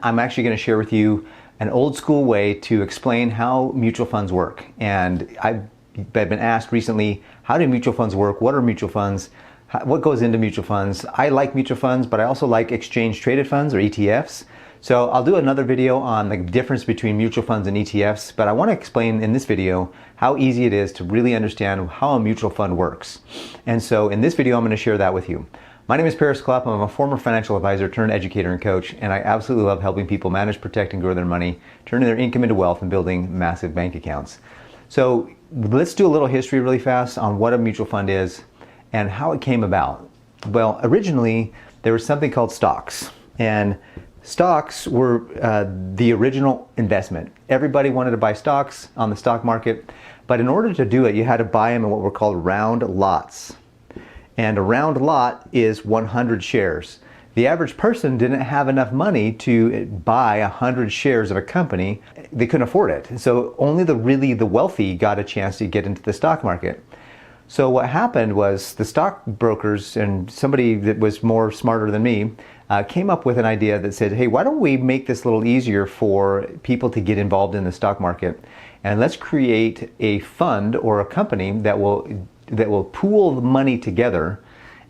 I'm actually going to share with you an old school way to explain how mutual funds work. And I've been asked recently, how do mutual funds work? What are mutual funds? What goes into mutual funds? I like mutual funds, but I also like exchange traded funds or ETFs. So I'll do another video on the difference between mutual funds and ETFs, but I want to explain in this video how easy it is to really understand how a mutual fund works. And so in this video, I'm going to share that with you. My name is Cluff. I'm a former financial advisor turned educator and coach, and I absolutely love helping people manage, protect, and grow their money, turning their income into wealth, and building massive bank accounts. So let's do a little history really fast on what a mutual fund is and how it came about. Well, originally there was something called stocks, and stocks were the original investment. Everybody wanted to buy stocks on the stock market, but in order to do it, you had to buy them in what were called round lots. And a round lot is 100 shares. The average person didn't have enough money to buy 100 shares of a company. They couldn't afford it. So only the wealthy got a chance to get into the stock market. So what happened was the stockbrokers and somebody that was more smarter than me came up with an idea that said, hey, why don't we make this a little easier for people to get involved in the stock market? And let's create a fund or a company that will pool the money together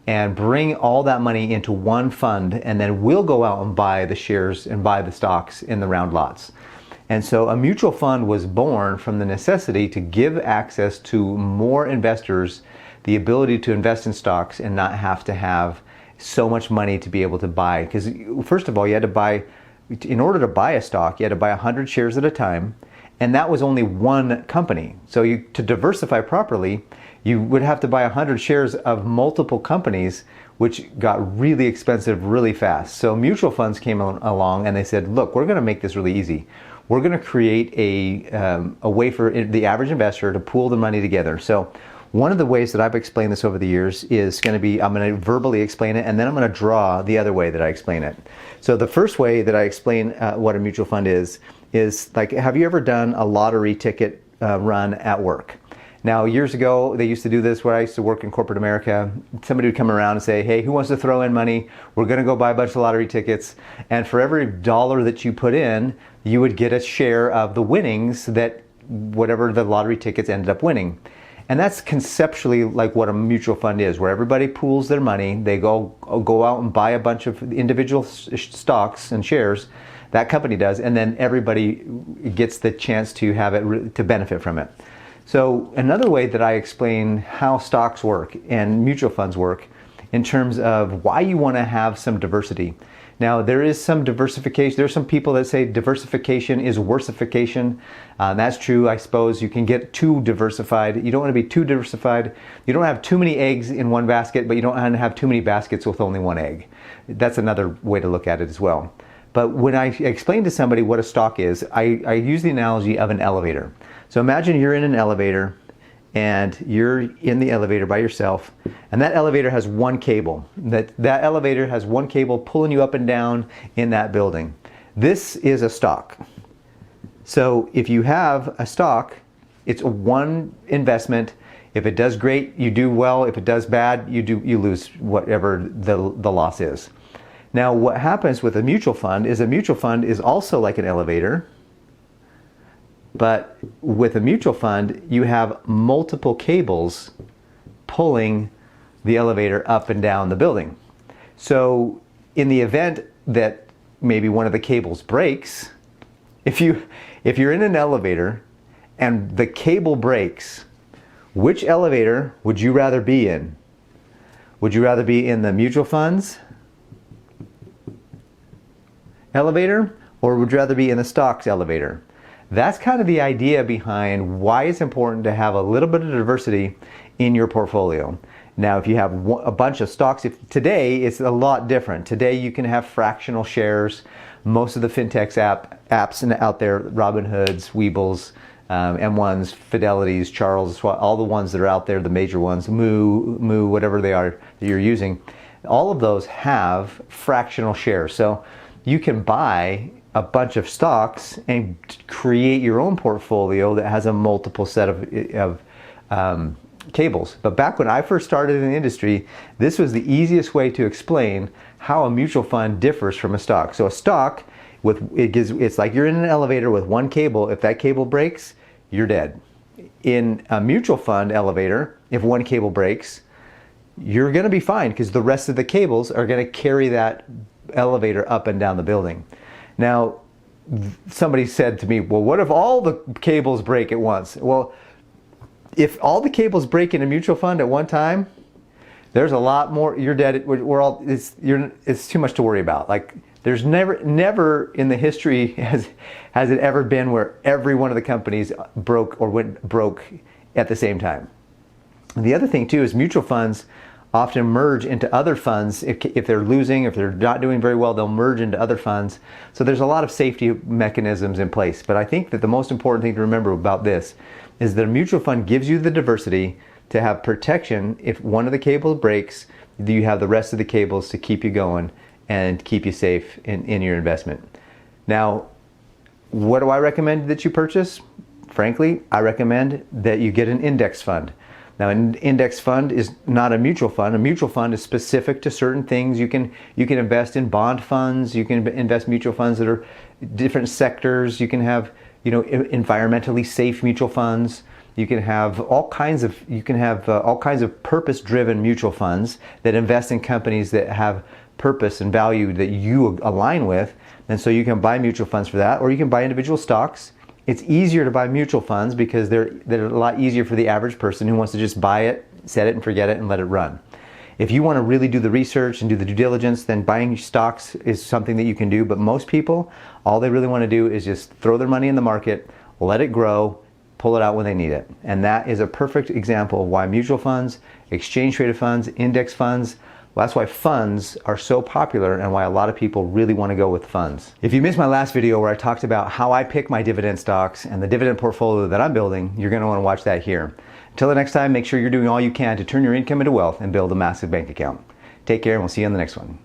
and bring all that money into one fund, and then we'll go out and buy the shares and buy the stocks in the round lots. And so a mutual fund was born from the necessity to give access to more investors the ability to invest in stocks and not have to have so much money to be able to buy. Because first of all, you had to buy, in order to buy a stock, you had to buy 100 shares at a time, and that was only one company. So to diversify properly, you would have to buy 100 shares of multiple companies, which got really expensive really fast. So mutual funds came along and they said, look, we're going to make this really easy. We're going to create a way for the average investor to pool the money together. So one of the ways that I've explained this over the years is going to be, I'm going to verbally explain it, and then I'm going to draw the other way that I explain it. So the first way that I explain what a mutual fund is like, have you ever done a lottery ticket run at work? Now, years ago, they used to do this where I used to work in corporate America. Somebody would come around and say, hey, who wants to throw in money? We're going to go buy a bunch of lottery tickets. And for every dollar that you put in, you would get a share of the winnings that whatever the lottery tickets ended up winning. And that's conceptually like what a mutual fund is, where everybody pools their money. They go out and buy a bunch of individual stocks and shares. That company does. And then everybody gets the chance to have it, to benefit from it. So another way that I explain how stocks work and mutual funds work in terms of why you want to have some diversity. Now, there is some diversification. There's some people that say diversification is worsification. That's true. I suppose you can get too diversified. You don't want to be too diversified. You don't have too many eggs in one basket, but you don't want to have too many baskets with only one egg. That's another way to look at it as well. But when I explain to somebody what a stock is, I use the analogy of an elevator. So imagine you're in an elevator and you're in the elevator by yourself, and that elevator has one cable. That elevator has one cable pulling you up and down in that building. This is a stock. So if you have a stock, it's one investment. If it does great, you do well. If it does bad, you lose whatever the loss is. Now, what happens with a mutual fund is also like an elevator, but with a mutual fund, you have multiple cables pulling the elevator up and down the building. So in the event that maybe one of the cables breaks, if you're in an elevator and the cable breaks, which elevator would you rather be in? Would you rather be in the mutual funds elevator, or would you rather be in the stocks elevator? That's kind of the idea behind why it's important to have a little bit of diversity in your portfolio. Now, if you have a bunch of stocks, today it's a lot different. Today you can have fractional shares. Most of the fintechs apps out there, Robinhoods, Weebles, M1s, Fidelities, Charles, all the ones that are out there, the major ones, Moo, whatever they are that you're using, all of those have fractional shares. So you can buy a bunch of stocks and create your own portfolio that has a multiple set of cables. But back when I first started in the industry, this was the easiest way to explain how a mutual fund differs from a stock. So a stock It's like you're in an elevator with one cable. If that cable breaks, you're dead. In a mutual fund elevator, if one cable breaks, you're going to be fine because the rest of the cables are going to carry that elevator up and down the building. Now, somebody said to me, well, what if all the cables break at once? Well, if all the cables break in a mutual fund at one time, there's a lot more. You're dead. It's too much to worry about. Like, there's never in the history has it ever been where every one of the companies broke or went broke at the same time. And the other thing too is mutual funds often merge into other funds. If they're losing, if they're not doing very well, they'll merge into other funds. So there's a lot of safety mechanisms in place. But I think that the most important thing to remember about this is that a mutual fund gives you the diversity to have protection. If one of the cables breaks, you have the rest of the cables to keep you going and keep you safe in your investment. Now, what do I recommend that you purchase? Frankly, I recommend that you get an index fund. Now, an index fund is not a mutual fund. A mutual fund is specific to certain things. You can invest in bond funds. You can invest mutual funds that are different sectors. You can have, environmentally safe mutual funds. You can have all kinds of purpose-driven mutual funds that invest in companies that have purpose and value that you align with. And so you can buy mutual funds for that, or you can buy individual stocks. It's easier to buy mutual funds because they're a lot easier for the average person who wants to just buy it, set it and forget it and let it run. If you want to really do the research and do the due diligence, then buying stocks is something that you can do. But most people, all they really want to do is just throw their money in the market, let it grow, pull it out when they need it. And that is a perfect example of why mutual funds, exchange traded funds, index funds, well, that's why funds are so popular and why a lot of people really want to go with funds. If you missed my last video where I talked about how I pick my dividend stocks and the dividend portfolio that I'm building, you're going to want to watch that here. Until the next time, make sure you're doing all you can to turn your income into wealth and build a massive bank account. Take care and we'll see you on the next one.